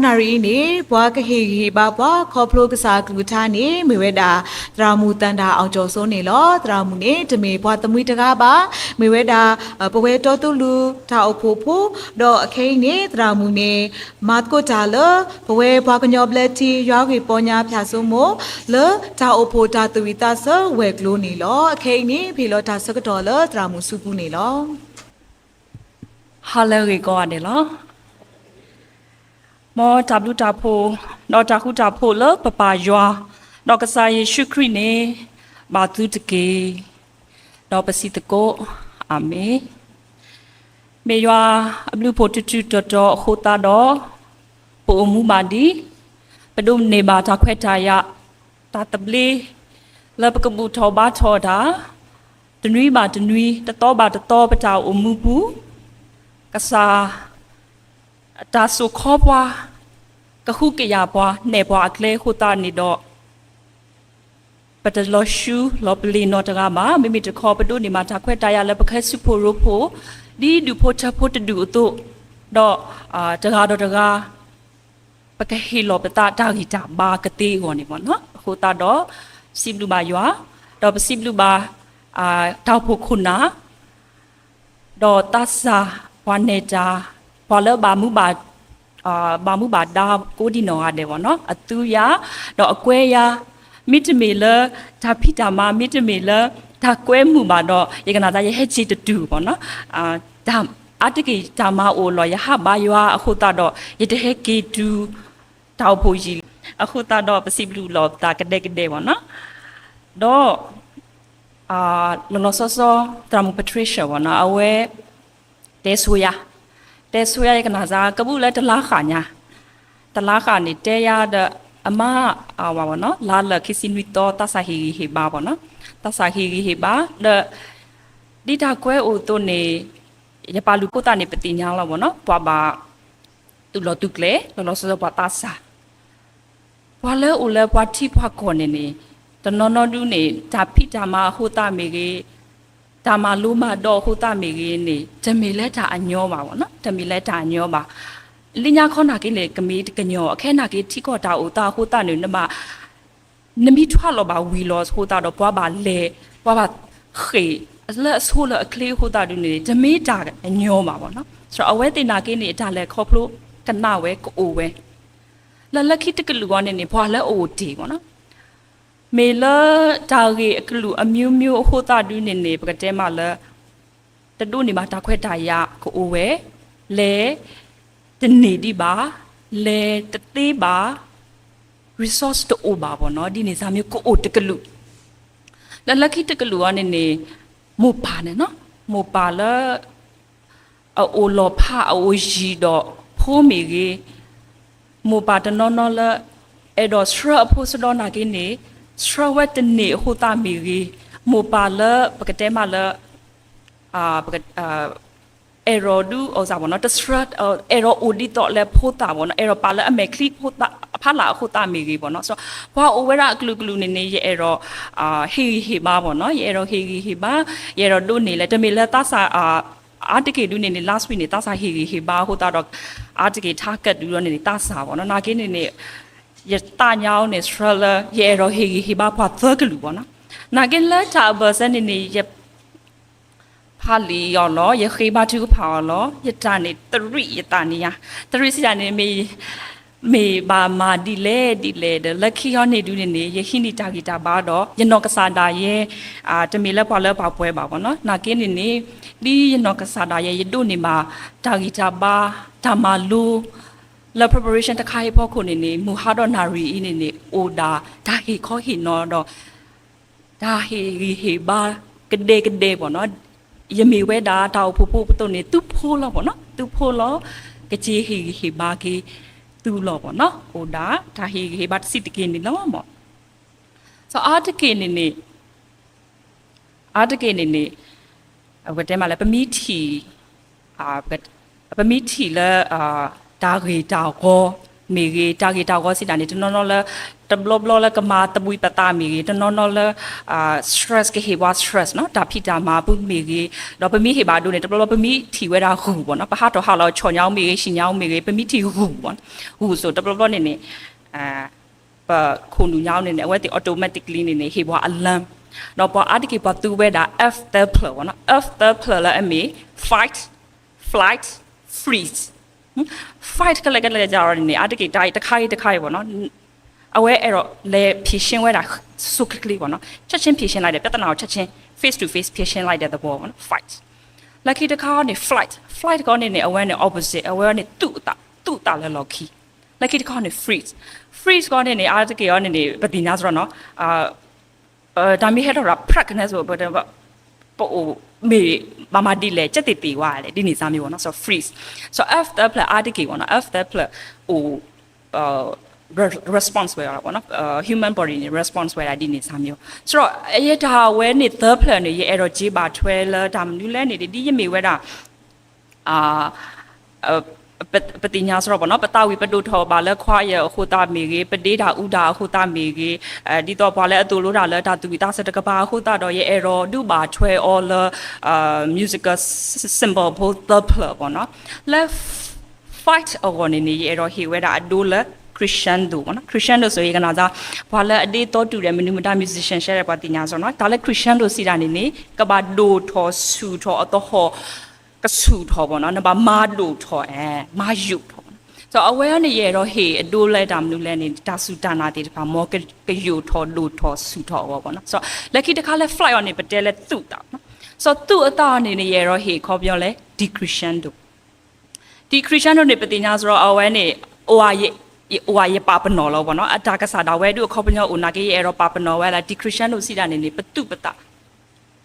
นารีนี่บัวกะเฮฮีบาบัวคอพลูกษากลูทานี่มีเวดาตรามูตันดาเอาโจโซนี่ลอตรามูนี่จะมีบัวตมุยตะกาบามีเวดาปเวโตตุลูทาโอโพโพดอเคนี่ตรามูนี่มาตโกจาเลปเวบัวกะญอบเลทียากีปอญาพยาซุโมเลทาโอโพตาตุวิตาเซเวกลูนี่ลอเคนี่พีโลทาสกตอเลตรามูสุปูนี่ลอฮาเลรีก็เดลมอจับลูจับโพดอจากคูจับโพเลปปายาดอกกระสายชุครีเนบาตุตะเกดอกปสิตะโกอาเมเมยาอับลูโพตุตุตอตอโคตาดอปูมูมาดีปดุมเนบาตาเควตายะตาตะเบลเลปกบูทอบาทอดาตนุยบาตนุยตะตอบาตะตอปะจาอมูปูกษาตาสุขอบว่ากะคุกยาบัวเนบัวอักเลขุตานิดอปัตลอชูลอปลีนอตรามาไม่มีจะขอปดูนิมาจากเวตายาและประแค่สุโพรุโพดีดูโพชะโพตดูตุดอจราดอจราประแค่ฮิโลปตาดากิจาบากติกว่านี่มันเนาะขุตาดอซิบลูบายัวดอซิบลูบาดาวพุคุณนะดอตัสซาวันเนจาพอเลบามุบาดากูดีนออาเดวะเนาะอตุยาดอกกวยยามิตรเมลทาพิจามามิตรเมลทากวยมุบาดอยกนาตาเยเฮจิตตูปะเนาะดามอาติกิจามาโอลอยฮาบายาอคุตาดอยเตเฮกีตูตาวโพจีอคุตาดอปสิบลูลอบตากะเดกะเดวะเนาะดอลอซอซอตรามุปทริเชียวะเนาะอเวเตสุยาแต่สวยกันนะจ๊ะกบุเลยตลาขาเนี่ยตลาขานี่เจียดอามาว่าเนาะลาเลคิสินวิโตตาสาฮีฮิบาบ่เนาะตาสาฮีฮิบาเดดิตากวยโอโตเนยปาลูโกตาเนปติญาละบ่เนาะปวบาตุลอตุกเลลอสซอปตาสาปวเลโอเลปวทิปวกอนเนตนนอดูเนจาพิจามาโหตาเมเกตามาลูมาดอโคตาเมกีนี่จะมีเลตาอัญญอบ่าวเนาะจะมีเลตาอัญญอบ่าลิญาข้อนากิเลกมีกะญอแค่นากิที่ก็ตาอุตาโคตานี่นะบ่านมีทวาลบ่าวีลอโคตาดอปว่าบ่าเลว่าบ่าเขเลสู้เลคลีโคตาดูนี่จะมีตาอัญญอบ่าวเนาะสเอาไว้ตินากินี่ตาเลครอบรู้กันหน้าเวก็โอเวแล้วละคิดตะกะลูวนี่พอแล้วโอดีบ่เนาะเมลจารีกลูอมิวมิวโคตาดูเนเนปกเจมาละตะดูนี่มาตาควตายะโคโอเวเลตนีดีบาเลตตีบา resource ตโอบาบ่เนาะดินี่ซามิโคโอตะกลูแล้วละคิดตะกลูอ่ะเนโมปาเนาะโมปาละโอโลพาโอจีดอโพเมเกโมปาตะนอนละเอดอสระโพสดอนากินีสระวัตเนโหตามีรีโมปาเลปกติมาเลปกติเอโรดูเอาจากวันนั้นจะสระเอโรอูดิตอเลโพตาวันนั้นเอโรปาเลอเมคลีโพตาพาลาโหตามีรีวันนั้นsoเพราะโอเวร่ากลูเนเนเอโรฮีบาวันนั้นเอโรฮีบาเอโรดูนี่แหละจะมีเลตาซาอาร์ติเกดูนี่ last week นี่ตาซาฮีบาโหตาดอกอาร์ติเกทาร์เก็ตดูนี่ตาซาวันนั้นนากินี่ยตาญาวเนี่ยสระละเยโรฮีบาพอเธอกลูบ่เนาะนากินละชาเบอร์เซนนี่ยพาลียอล้อยฮีบาทุกพาล้อยตานี่ตรียตานี่ยตรีสิจานี่มีบามาดีเลเดลักขี้ยอนี่ดูนี่ยหินี่จากิตาบาดอยนอกษาดาเยจะมีละพอละปาป่วยบ่เนาะนากินนี่ดียนอกษาดาเยยดูนี่มาจากิตาบาตามาลูแล้ว preparation ตะไคร้พ่อคนนี่มูฮาดอนารีนี่โอดาดาเฮข้อหินนอดอดาเฮบากระเดบ่เนาะยมีเวดาดาวผู้ตัวนี้ตุโพลบ่เนาะตุโพลกะจีเฮบากีตุลบ่เนาะโอดาดาเฮบาสิตกินนี่ละบ่ so อาตะกินนี่เอาก็ได้มาแล้วปะมีทีปะมีทีละดาเรดาวก็ mege target go si dani no no la the blob la ka ma ta bui pata mege the no no la stress ke he wa stress no ta phi ta ma bu mege do pa mi he ba do ne the blob pa mi thi we da hu bo no pa ha to ha lo chon nyao mege shin nyao mege pa mi thi hu bo hu so the blob ne ne pa khun du nyao ne ne we ti automatically ne ne he wa alarm no pa adike pa tu we da f the pl no f the pl la me fight flight freeze fight ကလည်းကြာရနေအတကေတိုင်းတစ်ခိုင်ပေါ့နော်အဝဲအဲ့တော့လေဖြည့်ရှင်းဝဲတာစုကလေးပေါ့နော်ချက်ချင်းဖြည့်ရှင်းလိုက်တယ်ပြဿနာကိုချက်ချင်း face to face ဖြည့်ရှင်းလိုက်တဲ့သဘောပေါ့နော် fight lucky တစ်ခါနေ flight ကောနေအဝဲနဲ့ opposite အဝဲနဲ့တူတာလဲ lucky တစ်ခါနေ freeze ကောနေအတကေရောနေပတိနာဆိုတော့နော်ဒါမိဟဲ့တော့ practice ဆိုတော့ပိုမေမမဒီလေချက်တီဝါလေဒီနေစားမျိုးပေါ့နော်ဆို freeze so after play article ပေါ့နော် after play ဟိုresponse ဝဲရပါပေါ့နော်human body နေ response ဝဲတာဒီနေစားမျိုးဆိုတော့အဲ့ဒါဝဲနေ third plan နေရဲ့အဲ့တော့ဂျေးပါထွဲလာဒါမလူလဲနေဒီရမေဝဲတာပတိညာဆိုတော့ပေါ့နော်ပတဝီပတုထောပါလဲခွာရအခုတာမေကြီးပတေးတာဥတာအခုတာမေကြီးဒီတော့ပါလဲအတူလို့တာလဲဒါသူတာစတကပါအခုတာတော့ရဲ့အဲ့တော့ဒုပါထွဲ all musical symbol both the play ပေါ့နော် left fight အော်နေနေရဲ့အဲ့တော့ဟေဝဲတာအဒိုလဲcrescendo ပေါ့နော် crescendo ဆိုရင်ကနာသားဘာလဲအတေးတော့တူတယ်မနူမတာ musician ရှယ်ရပါတိညာဆိုနော်ဒါလဲ crescendo စီတာနေနေကဘာဒိုထောဆူထောအတော့ဟောကဆူထောပေါ့နော်နဘာမာဒိုထောမာယုထောဆိုအဝဲနေရတော့ဟေအတိုးလဲတာမလို့လဲနေတာဆူတာနာတေတပါမောကယုထောဒိုထောဆူထောပေါ့နော်ဆိုလက်ခိတခါလဲ fly on နေပတဲလဲသူ့တာနော်ဆိုသူ့အတာအနေနဲ့ရတော့ဟေခေါ်ပြောလဲ decrescendo နေပတိညာဆိုတော့အဝဲနေအိုဝါရပါပနော်လောပေါ့နော်အတာကစားတာဝဲတို့ခေါ်ပြောဦးနာကေရတော့ပါပနော်ဝဲလာ decrescendo စီတာနေပတုပတာ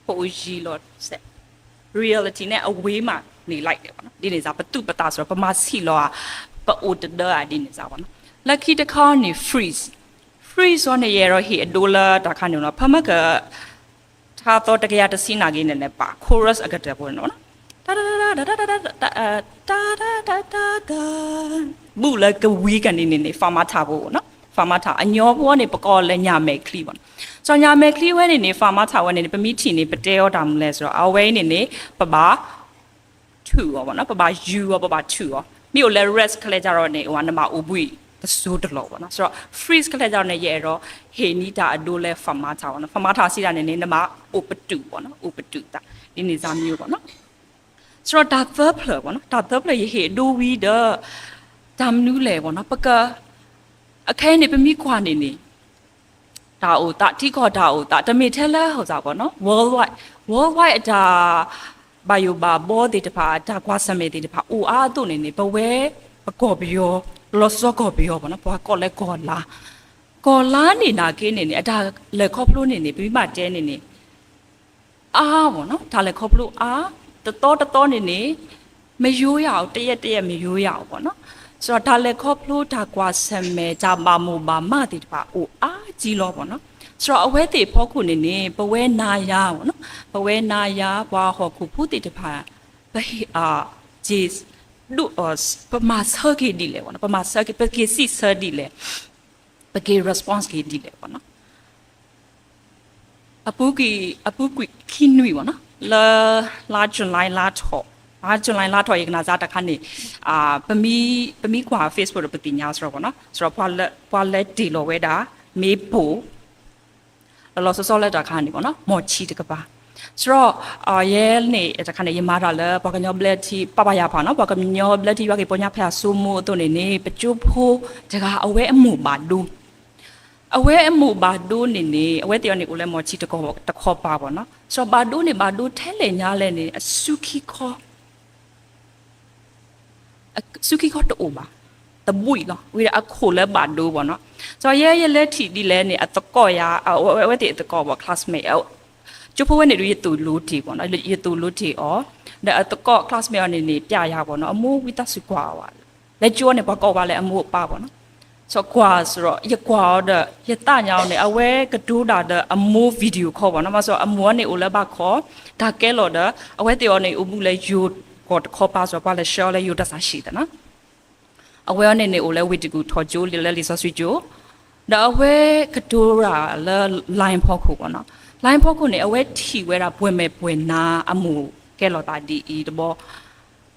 ဟိုကြီးလို့ဆက်reality နဲ့ away မှာနေလိုက်တယ်ပေါ့နော်ဒီနေစားပတုပတာဆိုတော့ပမာစီလောပအိုတဒအဒီနေစားပေါ့နော် lucky တခါနေ freeze ဆိုနေရတော့ဟိအဒိုလာတခါနေတော့ဖမကထားတော့တကရတစီနာကြီးနေပါ chorus အကတဲ့ပေါ့နော်ဘူးလကဝီကနေနေဖာမထားဖို့နော်ဖာမထားအညောဘောနေပကောလဲညမဲခလီပေါ့ဆိုညာမဲခလီဝဲနေဖာမထားဝဲနေပမိထီနေပတဲရောတာမလဲဆိုတော့အဝဲနေပပါ2ရောပေါ့နော်ပပါ u ရောပပါ2ရောမြို့လဲ rest ခလဲကြတော့နေဟိုနမအိုပွီတစိုးတလို့ပေါ့နော်ဆိုတော့ freeze ခလဲကြတော့နေရဲ့တော့ဟေနီတာအဒိုလဲဖာမထားပေါ့နော်ဖာမထားစီတာနေနမအိုပတူပေါ့နော်အိုပတူတာဒီနေစားမျိုးပေါ့နော်ဆိုတော့ဒါ third play ပေါ့နော်ဒါ third play ရေဟေဒိုဝီဒဒမ်နူးလေပေါ့နော်ပကအခဲနေပမိခွာနေဒါအိုတာတိခေါ်ဒါအိုတာတမေထဲလဲဟောစားပေါ့နော် worldwide ဒါဘိုင်ယိုဘာဘောဒီတဖာဒါကွာစမေဒီတဖာအိုအားတို့နေဘဝဲပကောပြောလောစောကောပြောပေါ့နော်ဘွာကောလဲကောလာနေနာကင်းနေအဒါလေခေါပလို့နေပြီးမှတဲနေအားပေါ့နော်ဒါလေခေါပလို့အားတတော်နေမယိုးရအောင်တရက်မယိုးရအောင်ပေါ့နော်ဆိုတော့ဒါလေခေါပလို့ဒါကွာစမေဂျာမာမိုဘာမတိတပါအိုအားကြီးလောပေါ့နော်ဆိုတော့အဝဲတေဖောခုနေပဝဲနာယာပေါ့နော်ပဝဲနာယာဘွာဟောခုဖူတိတပါဘဟီဂျစ်ဒူပမာဆာကေဒီလေပေါ့နော်ပမာဆာကေပကေစီဆာဒီလေပကေ response ကေဒီလေပေါ့နော်အပူကီခင်းနွေပေါ့နော်လာဇွန်လိုင်းလာထော်ရကနာဇာတခါနေပမီကွာ Facebook ပတိညာဆိုတော့ပေါ့နော်ဆိုတော့ဖွာလက်ဒီလောဝဲတာမေးဖို့လောစောလက်တာခါနေပေါ့နော်မော်ချီတကပါဆိုတော့ရဲနေတခါနေရမာတာလဲဘာကညောဘလက်တီပပရဖာနော်ဘာကညောဘလက်တီဘာကေပညာဖျာဆူမို့တို့နေပကျုပ်ဖို့တကအဝဲအမှုပါဒူအဝဲအမှုဘာဒိုနေအဝဲတယောနေကိုလည်းမော်ချီတခေါ်ပါပေါ့နော်ဆိုတော့ဘာဒိုထဲလေညာလဲနေအစုခီခေါ်တူပါတဘွိနော်ဝီအခုလဲဘာဒိုပေါ့နော်ဆိုတော့ရဲလက်ထီဒီလဲနေအတကောရအဝဲတအတကောပေါ့ classmate ကျဖို့ဝဲနေရတူလို့တီပေါ့နော်ရတူလို့တီအော်ဒါအတကော classmate နေပြရပေါ့နော်အမိုးဝီတဆုကွာပါလက်ကျော်နေဘကောပါလဲအမိုးပါပေါ့နော်ဆိုကွာဆိုတော့ရကွာတဲ့ရတညောင်းနေအဝဲကဒူးတာတဲ့အမိုးဗီဒီယိုခေါ်ပါနော်မဆိုအမိုးကနေအိုလဲပါခေါ်ဒါကဲလို့တဲ့အဝဲတေော်နေအမှုလဲယူကောခေါ်ပါဆိုပါလဲရှော်လဲယူတဆာရှိတယ်နော် aware နေနေ ole wit ကူထော်ချိုလေလေဆော့ဆွီချိုဒါအဝဲကတိုးရာလ line ဖောက်ခုပေါ့နော် line ဖောက်ခုနေအဝဲထီဝဲတာပွင့်မဲ့ပွင့်နာအမှုကဲလော်တာဒီဤတဘော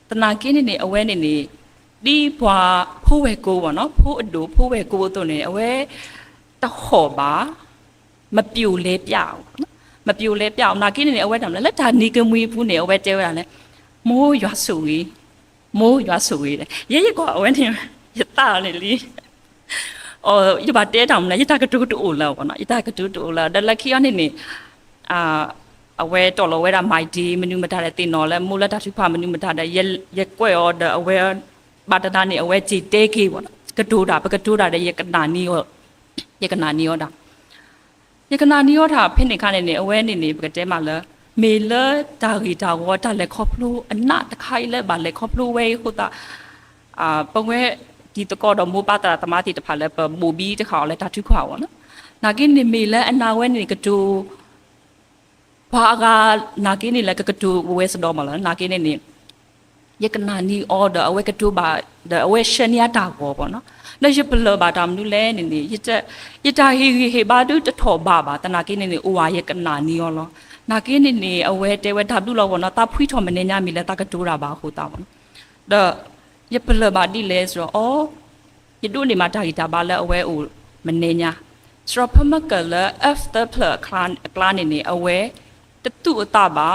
တနာကင်းနေအဝဲနေနေဒီဘွာဖိုးဝဲကိုပေါ့နော်ဖိုးအတူဖိုးဝဲကိုတို့နေအဝဲတခေါ်ပါမပြူလဲပြအောင်နော်မပြူလဲပြအောင်နာကင်းနေအဝဲတမ်းလဲလက်တာနီကမွေးဘူးနေအဝဲတဲဝဲတာလဲမိုးရွာဆူကြီးမိုးရွာဆူကြီးရဲရဲကအဝဲနေရတာလေလီအော်ရပါတဲတောင်လဲရတာကတူတူလာပေါ့နော်ရတာကတူတူလာဒလက်ခီယနေနေအဝဲတော်လောဝဲတာမိုက်ဒီမနူမထားတဲ့တင်တော်လဲမိုးလက်တာသူဖာမနူမထားတဲ့ရဲကွဲ့ရောအဝဲဘာတနာနေအဝဲကြည်တဲကေပေါ့နော်ကတိုးတာပကတိုးတာတဲ့ရကနာနီရောရကနာနီရောတာရကနာနီရောတာဖိနေခါနေနေအဝဲနေနေပကတဲမှာလဲမေလတာဂီတာဝတာလက်ခေါပလူအနာတခိုင်လဲဘာလက်ခေါပလူဝဲဟိုတာပဝဲဒီတကောတော့မိုးပါတာတမတိတဖာလဲပူဘီတခါလဲတာထုခွာပေါ့နော်နာကိနေမေလဲအနာဝဲနေကတိုးဘာကနာကိနေလဲကတိုးဝဲစတော်မလားနာကိနေနေရကနာနီအော်ဒါအဝဲကတူဘာဒါအဝဲရှင်ရတာပေါ့နော်လက်ရပလဘာတမ်နူလဲနေနေရတာဟေဘာဒုတထောဘာဘာတနာကိနေနေအိုဝါရကနာနီရောလောနာကိနေနေအဝဲတဲဝဲဓာတုလောပေါ့နော်တာဖွီးထော်မနေညမီလဲတာကတူတာဘာဟိုတာပေါ့နော်ဒါရပလဘာဒီလဲဆိုတော့အော်ရတုနေမှာတာဂီတာဘာလဲအဝဲအိုမနေညစရဖမကလ after play clan နေနေအဝဲတတူအတာဘာ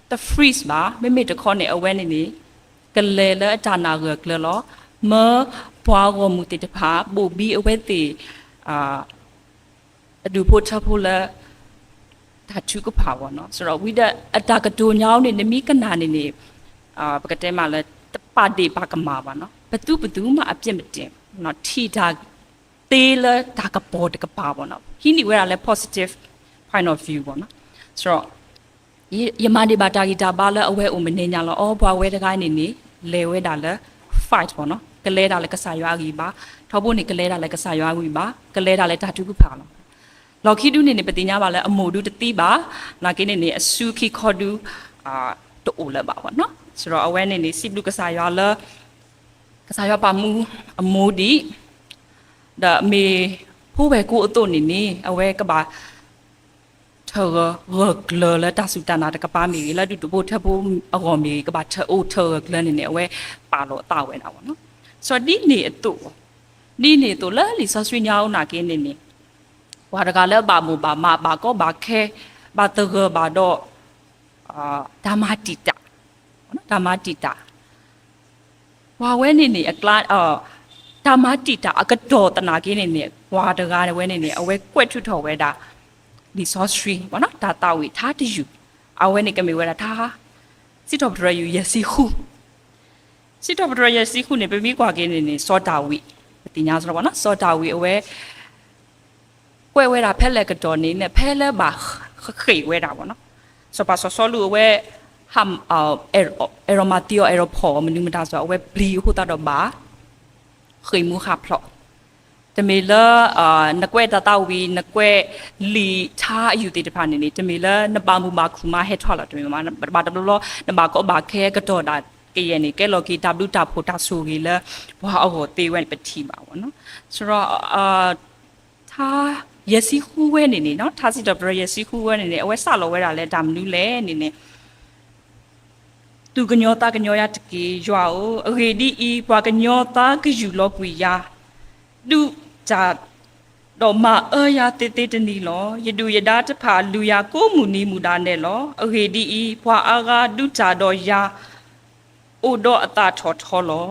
the freeze ပါမိမိတခေါ်နေအဝဲနေနေကလေလအတာနာရကလလောမဘွားကိုမူတတဖာဘူဘီအဝဲတီအဒူဖို့ချဖို့လာဒါချူကပါဝနော်ဆိုတော့ဝိဒအတာကတူညောင်းနေနမိကနာနေနေပကတဲမှာလဲတပါတိပါကမာပါနော်ဘသူမှအပြစ်မတင်နော်ထီတာတေးလာဒါကပေါ်တကပါပါနော်ဟင်းဒီဝဲတာလဲ positive point of view ပေါ့နော်ဆိုတော့ယမဒီဘာတာဂီတာဘာလဲအဝဲအုံမနေညာလောအော်ဘွားဝဲတကိုင်းနေနေလေဝဲတာလဲ fight ပေါ့နော်ကလဲတာလဲကစားရွာကြီးပါထောက်ဖို့နေကလဲတာလဲကစားရွာကြီးပါကလဲတာလဲဓာတုခုဖာလောလော်ခီဒူနေနေပတိညာပါလဲအမိုဒူတတိပါနာကိနေနေအဆူခီခေါ်ဒူတိုးလဲပါပေါ့နော်ဆိုတော့အဝဲနေနေစိဘလူကစားရွာလဲကစားရွာပါမူအမိုဒီဒါမေဖိုးပဲကိုအတုနေနေအဝဲကပါเธอGler แล้วตาสุตานาตะกะปามีแล้วดูโบทะโบออกมีกะบะเธอโอเธอGler นี่เอาไว้ปาโลตาเว้น่ะบ่เนาะဆိုတော့ဒီနေအတူဒီနေတူလဲလီဆဆွေညောင်းနာကင်းနေနေဝါဒကလည်းဘာမူဘာမဘာကောဘာခဲဘာတဂဘာတော့ဓမ္မတိတနော်ဓမ္မတိတဝါဝဲနေနေအကလာဓမ္မတိတအကတော်တနာကင်းနေနေဝါဒကလည်းဝဲနေနေအဝဲကွက်ထွထော်ဝဲတာဒီဆော့စထရီဘောနော်ဒါတာဝီထားတယူအဝဲနေကမေဝဲတာထားစစ်တော်ဘရယူရစီခုစစ်တော်ဘရယူစီခုနေပမီကွာကင်းနေနေစောတာဝီတင်ညာဆိုတော့ဘောနော်စောတာဝီအဝဲကွဲဝဲတာဖက်လက်ကတော့နေနဲ့ဖဲလက်ပါခိဝဲတာဘောနော်ဆိုပါဆောလူအဝဲဟမ်အရိုမာတီယိုအရိုဖောမနူမတာဆိုအဝဲဘလီဟူတာတော့ပါခိမူခါဖလောတမေလာနကွဲတတဝီနကွဲလီချာအယူတေတဖာနေနေတမေလာနပါမူမာခုမာဟဲထွာလာတမေမာဘာတဘလောနဘာကောဘာခဲကတော့ဒါကဲရနေကဲလော်ကီဝတာဖိုတာဆူကြီးလာဘာအောတေဝဲပတိပါဘောနော်ဆိုတော့ထားယစီခူဝဲနေနေနော်ထားစီတော့ဘရယစီခူဝဲနေနေအဝဲဆလောဝဲတာလဲဒါမနူးလဲနေနေသူကညောတာကညောရတကေရွာအိုအဂေဒီဤဘွာကညောတာကယူလောကွေယာလူကြတော့မအရာတေတေတနီလောယဒူယဒါတဖာလူယာကိုမူနီမူဒါနဲ့လောအဂေဒီဤဘွာအာဂါဒုကြတော့ယာအိုတော့အတာထော်ထော်လော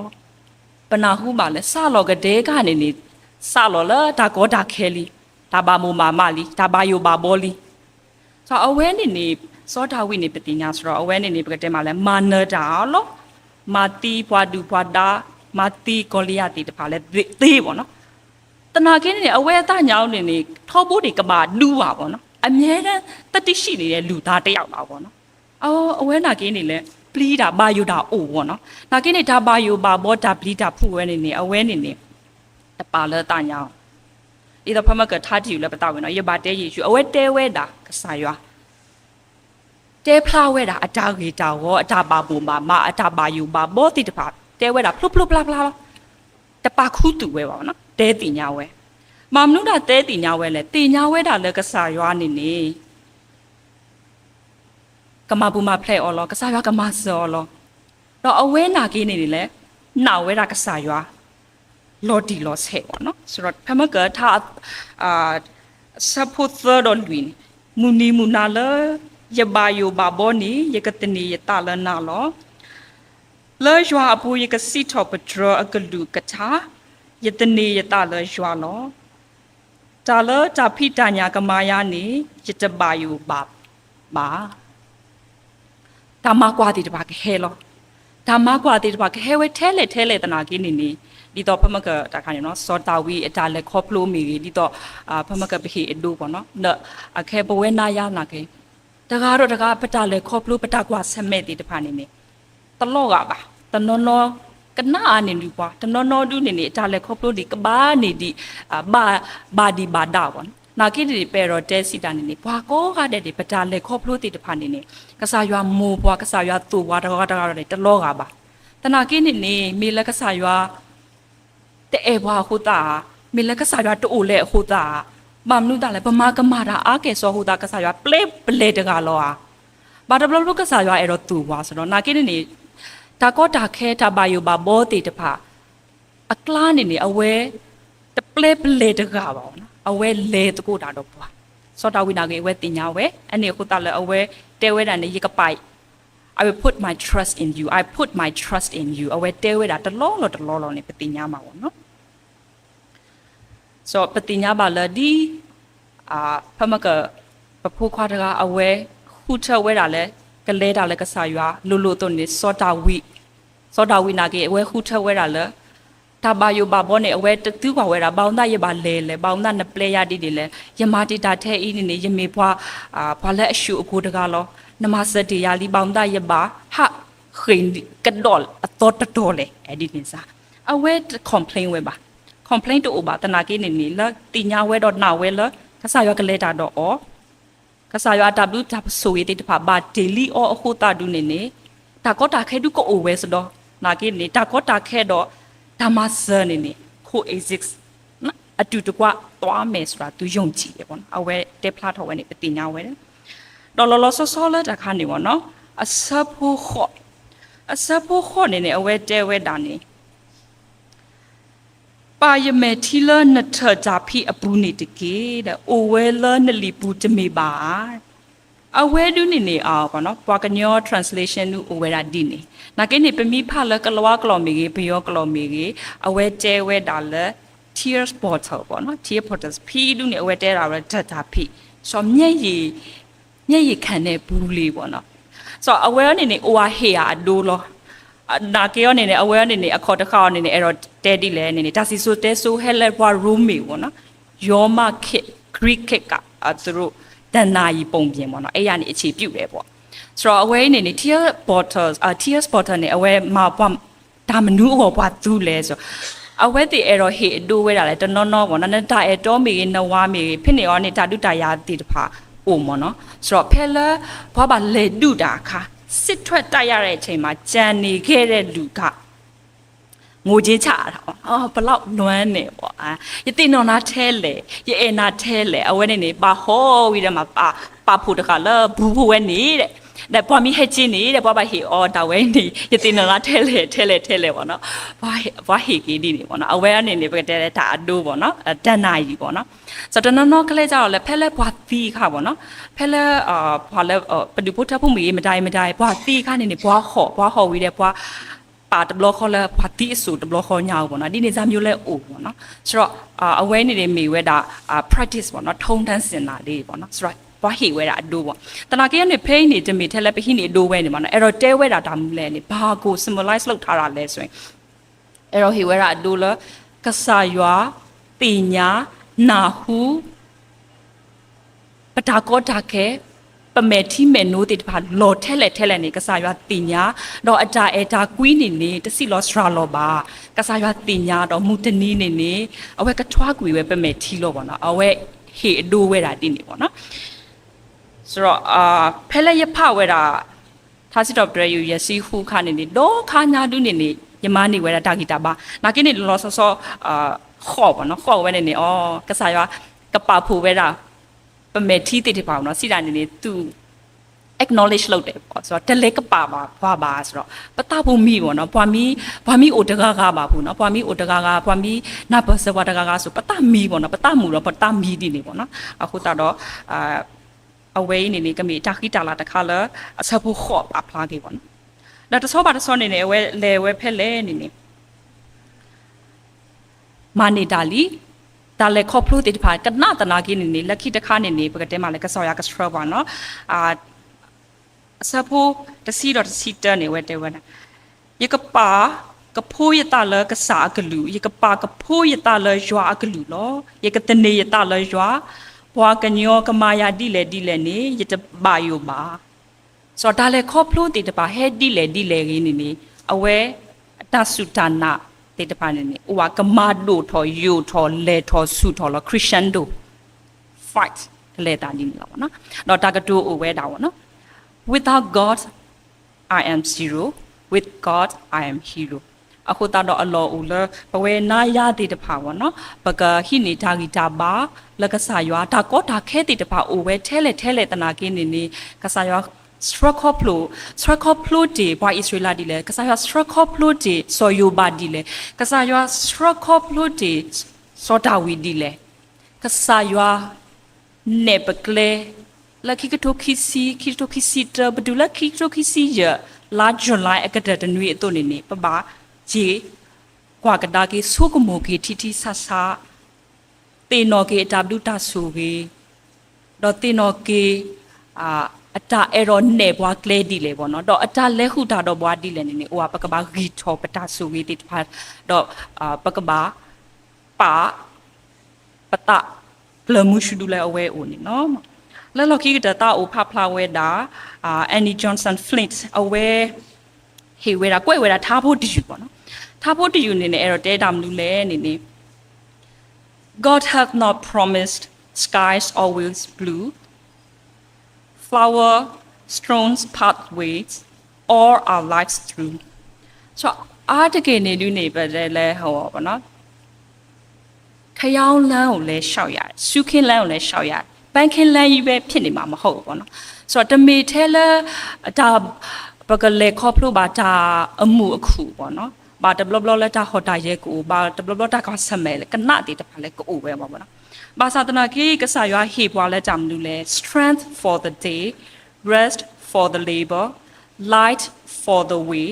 ပနာဟုပါလဲဆလောကတဲ့ကနေနေဆလောလာဒါကောဒါခဲလီဒါဘာမူမာမလီဒါဘာယိုဘာဘောလီဆိုအဝဲနေနေစောတာဝိနေပတိညာဆိုတော့အဝဲနေနေပကတဲ့မှာလဲမာနတာလောမာတီဘွာဒူဘွာဒါမာတီကောလီယာတီတဖာလဲသေးပေါ့နော်တနာကင်းနေအဝဲအသားညောင်းနေနေထောဖို့တွေကပါလူပါပေါ့နော်အမြဲတမ်းတတိရှိနေတဲ့လူသားတယောက်ပါပေါ့နော်အော်အဝဲနာကင်းနေလဲပလီတာဘာယိုတာအိုပေါ့နော်နာကင်းနေဒါဘာယိုဘာဘောတာပလီတာဖူဝဲနေနေအဝဲနေနေတပါလဲတညောင်းဒီတော့ဖမကထားတီယူလဲပတော့ဝင်နော်ရပါတဲရီယူအဝဲတဲဝဲတာကစားရွာတဲဖလာဝဲတာအတာဂီတာရောအတာဘာဘူမာမအတာဘာယူဘာဘောတိတဖာတဲဝဲတာဖလုဖလုဖလာဖလာ တပါခုတူဝဲပါနော်တဲတင်ညာဝဲမာမနုတာတဲတင်ညာဝဲလဲတင်ညာဝဲတာလဲကစားရွာနေနေကမဘူမဖလဲအော်လောကစားရွာကမစောလောတော့အဝဲနာကြီးနေနေလဲနာဝဲတာကစားရွာလော်ဒီလော်ဆဲပေါ့နော်ဆိုတော့ဖမကထားစပုသတော်လွင်မူနီမူနာလယဘာယိုဘာဘောနီယကတနီယတာလနာလောလဲရွာအပူယကစီထောပဒရအကလူကထာယတနီယတာလဲရွာလောတာလတာဖိတညာကမာယာနီယတဘာယိုဘာဓမ္မကွာတိတပါကဟဲလောဓမ္မကွာတိတပါကဟဲဝဲထဲလေတနာကိနေနီဒီတော့ဖမကတာခါနေနော်စောတာဝီအတာလက်ခေါပလိုမီဒီတော့ဖမကပဟိအဒူပေါ့နော်နအခဲဘဝဲနာယာနာကေတကားတော့တကားပတာလက်ခေါပလိုပတာကွာဆက်မဲ့တိတဖာနေနေတလော့ကပါတနော်နော်ကနာအနေလူပွားတနော်နော်ဒူနေနေအတာလက်ခေါပလိုဒီကဘာနေဒီဘာဒီဘာဒါပေါ့နာကိဒီပေရောတဲစီတာနေနေဘွာကောကတဲ့ဒီပတာလက်ခေါပလိုတိတဖာနေနေကစားရွာမိုးဘွာကစားရွာတူဘွာတကားတော့တလော့ကပါတနာကိနေနေမေလကစားရွာတဲ့ဘွာခုတာမေလကစားရွာတိုးလေခုတာမမနုတာလေပမာကမာတာအားကဲစောခုတာကစားရွာပလေတကလောဘာတဘလကစားရွာအဲ့တော့တူဘွာဆိုတော့နာကိနေနေတာကောတာခဲတာဘာယိုဘာဘောတေတဖာအကလာနေနေအဝဲတပလေတကပါဘောနော်အဝဲလေတကိုတာတော့ဘွာစောတာဝိနာကေအဝဲတင်ညာဝဲအနေခုတာလေအဝဲတဲဝဲတာနေရကပိုက်I will put my trust in you. I put my trust in you. အဝဲတဲဝဲတာတလောလောနေပတိညာမှာပေါ့နော် So ပတိညာပါလာဒီဖမကပဖိုးခွားတကအဝဲခုထဝဲတာလဲကလဲတာလဲကစားရွာလိုတော့နေစောတာဝိနာကေအဝဲခုထဝဲတာလဲတာဘာယိုဘာဘောနေအဝဲတူးပါဝဲတာဘောင်းသားရပါလဲဘောင်းသားနှစ်ပလဲရတိတွေလဲယမာတီတာထဲအင်းနေယမေဖွာဖွာလဲအရှူအကိုတကလောနမစတေယာလီဘောင်းသားရပါဟာခိန်ကဒေါ်အတော်တော်လေအဲ့ဒီနေစားအဝဲ complain ဝဲပါ complain တူပါတနာကိနေနေလတိညာဝဲတော့နာဝဲလကစားရွာကလေးတာတော့အော်ကစားရွာတဘလူတဆိုရတဲ့တဖာဘာ daily အော်အခုတာဒူနေနေတာကောတာခဲဒူကိုအိုဝဲစတော့နာကိနေတာကောတာခဲတော့ဓမ္မစနေနေခို exist နော်အတူတကွတွားမယ်ဆိုတာသူယုံကြည်တယ်ပေါ့နော်အဝဲတက်ဖလာထော်ဝဲနေပတိညာဝဲတော်လောဆောလာတခါနေပေါ့နော်အစဖို့ခေါ်နေအဝဲတဲဝဲတာနေပါယမေထီလနထကြဖီအပူနေတကေတဲ့အိုဝဲလနလီပူတမေပါအဝဲဒူနေအောင်ပေါ့နော်ပွာကညော translation နူအိုဝဲတာဒီနေနာကိနေပမိဖလကလဝကလောမီကေဘယောကလောမီကေအဝဲတဲဝဲတာလဲ tears bottle ပေါ့နော် tear bottles ဖီဒူနေအဝဲတဲတာရဓာတာဖီဆိုမျက်ရည်ခံတဲ့ဘူးလေးပေါ့နော်ဆိုတော့ aware အနေနဲ့ over here အဒိုးလောနာကေရောအနေနဲ့ aware အနေနဲ့အခေါ်တစ်ခါအနေနဲ့အဲ့တော့တဲတိလဲအနေနဲ့ဒါစီဆိုတဲဆို help for roommate ပေါ့နော်ယောမခစ် greek ခစ်ကသူတို့တန်နာကြီးပုံပြင်ပေါ့နော်အဲ့ရနေအခြေပြုတယ်ပေါ့ဆိုတော့ aware အနေနဲ့ tears bottle နဲ့ aware မှာပေါ့ဒါမနူးဟောပွားသူလဲဆိုအဝဲတီအဲ့တော့ဟေအဒိုးဝဲတာလဲတနော်နော်ပေါ့နော်တာအဲ့တော်မီနဝါမီဖိနေရောနေတာတုတရာတီတဖာအိုမနော်ဆိုတော့ဖဲလာဘာပါလေဒူတာခါစစ်ထွက်တိုက်ရတဲ့အချိန်မှာကြံနေခဲ့တဲ့လူကငိုချင်းချတာအော်ဘလောက်လွမ်းနေပေါ့ယတိနော်နာထဲလေယအေနာထဲလေအဝဲနေပါဟောဝီတဲ့မှာပါဖို့တခါလာဘူးဖို့ဝဲနေတဲ့ဒါပွားမီဟက်ချင်းနေတဲ့ပွားပါဟေအော်တာဝဲနေယတိနော်နာထဲလေပေါ့နော်ဘာဟေကြီးဒီနေပေါ့နော်အဝဲအနေနဲ့ပဲတဲတာအဒိုးပေါ့နော်တန်နာကြီးပေါ့နော်ဆိုတော့နော်ကလေးကြတော့လေဖဲလဲဘွားသီးခါပေါ့နော်ဖဲလဲဘွားလဲပဒူဖို့ထဖို့မီမတိုင်ဘွားသီးခါနေနေဘွားဟောဝီတဲ့ဘွားပါတဘလခေါ်လဲဘွားသီးအဆူတဘလခေါ်ညာပေါ့နော်ဒီနေစားမျိုးလဲအိုပေါ့နော်ဆိုတော့အဝဲနေနေမိဝဲတာ practice ပေါ့နော်ထုံတန်းစင်တာလေးပေါ့နော်ဆိုတော့ဘွားဟေဝဲတာအဒိုးပေါ့တနာကေကနေဖိနေတမီထဲလဲပဟိနေအဒိုးဝဲနေမှာနော်အဲ့တော့တဲဝဲတာဒါမှမလဲနေဘာကို symbolize လုပ်ထားတာလဲဆိုရင်အဲ့တော့ဟေဝဲတာအဒိုးလဲကဆာရွာတိညာနာဟုပတာကောတာခဲပမေတီမေနိုတေတဖာလော်ထဲလဲနေကစားရွာတင်ညာတော့အတာအတာကွီးနေတစီလောစထရာလောပါကစားရွာတင်ညာတော့မူတနီးနေအဝဲကထွားကွီဝဲပမေတီလောပေါ့နော်အဝဲဟေအဒိုးဝဲတာတင်းနေပေါ့နော်ဆိုတော့ဖဲလဲရဖဝဲတာသာစစ်တော့ပြရယူရစီဟုခါနေတော့ခါညာတူနေ ยมานี่เวลาดากิตาบานากินี่ลอซอขอบเนาะขอบไว้นี่อ๋อกษายว่ากระเป๋าผูเวลาปเมทีติดเปล่าเนาะสิดานี่ตู acknowledge လုပ်တယ်ပေါ့ဆိုတော့တလက်ကပါဘွားပါဆိုတော့ပတဖို့မိပေါ့နော်ဘွားမီအိုတကားကားပါဘူးနော်ဘွားမီအိုတကားကားဘွားမီနာဘဆဝတကားကားဆိုပတမီပေါ့နော်ပတမှုတော့ပတမီဒီနေပေါ့နော်အခုတော့အဝေးနေနေကမိတာခိတာလာတခါလဲအစဖို့ခေါ်အဖလာကေပေါ့နော်ဒါတဆောပါတဆောနေနေဝဲလေဝဲဖက်လဲနေနေမာနေတာလီဒါလေခေါပလို့တိတဖာကနတနာကိနေနေလက်ခိတခါနေနေပကတဲမှာလဲကဆောရကစထရပါနော်စပိုတစီတော့တစီတနေဝဲတဲဝဲနာယကပါကဖိုးရတလကစားကလူယကပါကဖိုးရတလရွာကလူလောယကတနေရတလရွာဘွာကညောကမာယာဒီလေနေယတဘာယိုပါဆိုတော့ဒါလေခေါပလို့တိတပါဟဲဒီလေရင်းနေအဝဲအတဆုတနာတိတပါနေနေဟိုကမာဒိုထော်ယိုထော်လေထော်ဆုထော်လခရစ်ယာန်ဒို fight လေတာဒီလောနော်တော့တာကတိုအိုဝဲတာပေါ့နော်Without God, I am zero. With God, I am hero. အခုတော့အလောဦးလဘဝနာရတဲ့တဖာပေါ့နော်ပကဟိနေတာဂီတာပါလကဆာရွာဒါကောဒါခဲတဲ့တဖာအိုဝဲထဲလေတနာကင်းနေကဆာရွာ struggle flow ဒီဘွာ Israel ဒီလေကဆာရွာ struggle flow ဒီဆိုယိုဘာဒီလေကဆာရွာ struggle flow ဒီစောတာဝီဒီလေကဆာရွာနေပကလေla kikito kisi tra badula kikito kisi ya la July akada tanwi ato ne paba je kwa kada ke sokomo ke titi sasa te no ke atabdu ta so ke do te no ke ata ero ne bwa kle di le bo no do ata le hu ta do bwa di le ne owa pakaba gi tho pata so ke ti pha do pakaba pa pata glamu shudu le awe o ni noแล้วเราคิดจะตาอุปภาเวดาแอนนี่จอห์นสันฟลินต์เอาไว้เฮเวดากล้วยเวดาท่าพูดอยู่ป่ะเนาะท่าพูดอยู่เนี่ยเออเดดามดูแลนี่ God hath not promised skies always blue flower strewn pathways all our lives through so အားတကယ်နေလူနေပဲလဲဟောပါနော်ခရောင်းလမ်းကိုလဲရှောက်ရတယ်စုခင်းလမ်းကိုလဲရှောက်ရတယ်ပန်းခင်းလမ်းကြီးပဲဖြစ်နေမှာမဟုတ်ဘူးပေါ့နော်ဆိုတော့တမေထဲလဲဒါဘကလေခေါပလို့ပါဒါအမှုအခုပေါ့နော်ဘာတဘလဘလလက်တာဟော်တာရဲကိုဘာတဘလဘလတာကဆမဲလေကနတေတဖာလဲကိုပဲပေါ့နော်ဘာသာတနာကေကဆာရွာဟေပွားလဲကြမလို့လဲ strength for the day rest for the labor light for the way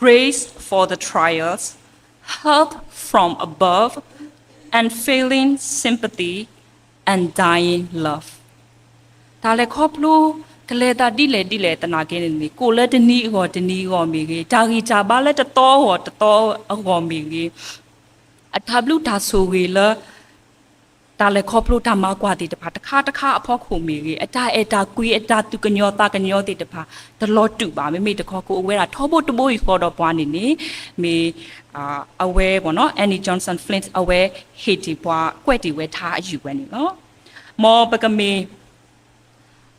grace for the trials help from above and failing sympathy and dying love ဒါလည်းခေါပလို့ကလေတာဒီလေတနာကင်းနေကိုလည်းတနီးဟောမိကြီးဒါကြီးကြပါလဲတတော်ဟောတတော်အဟောမိကြီးအထဘလူဒါဆိုကြီးလဒါလည်းခေါပလို့ဒါမကွာတိတဖာတခါအဖောက်ခုမိကြီးအတာကွီအတာသူကညောတာကညောတိတဖာတလောတူပါမိတခေါကိုအဝဲတာထောဖို့တဘိုးကြီးခေါ်တော့ပွားနေမိအဝဲပေါ့နော် Annie Johnson Flint အဝဲဟေတီပွားကွက်တီဝဲထားအယူပဲနေနော်မောပကမေ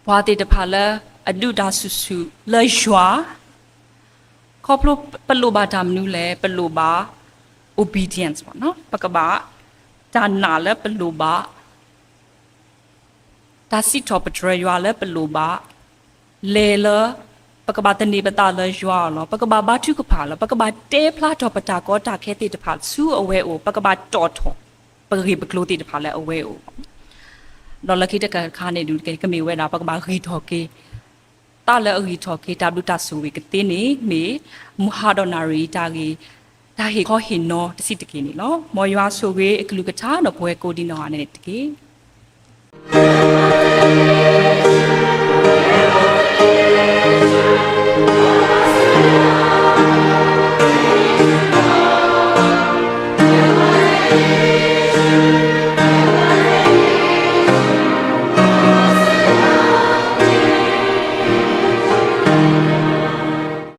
ဘွားတိတဖာလဲအဒုဒါဆူဆူလဲရွာခေါပလို့ပလိုပါတာမနူးလဲပလိုပါ obedience ပေါ့နော်ပကပါဒါနာလဲပလိုပါဒါစီတော့ပထရရွာလဲပလိုပါလေလပကဘာတနေပတာလဲရွာလောပကဘာဘာထုကဖာလောပကဘာတဲဖလာတော့ပတာကောတာခဲတိတဖာဆူအဝဲအိုပကဘာတော်ထောပကရီပကလိုတိတဖာလဲအဝဲအိုဒေါ်လာခိတကခါနေဒူကမေဝဲတာပကဘာရီထောကေတာလဲရီထောကေတာဘလူတာဆူဝေကတင်းနေမေမူဟာဒနာရီတာဂီဒါဟေခေါ်ဟင်နောတစီတကေနေလောမော်ရွာဆိုဝေအကလူကချာတော့ဘွဲကိုဒီနောဟာနေတကေ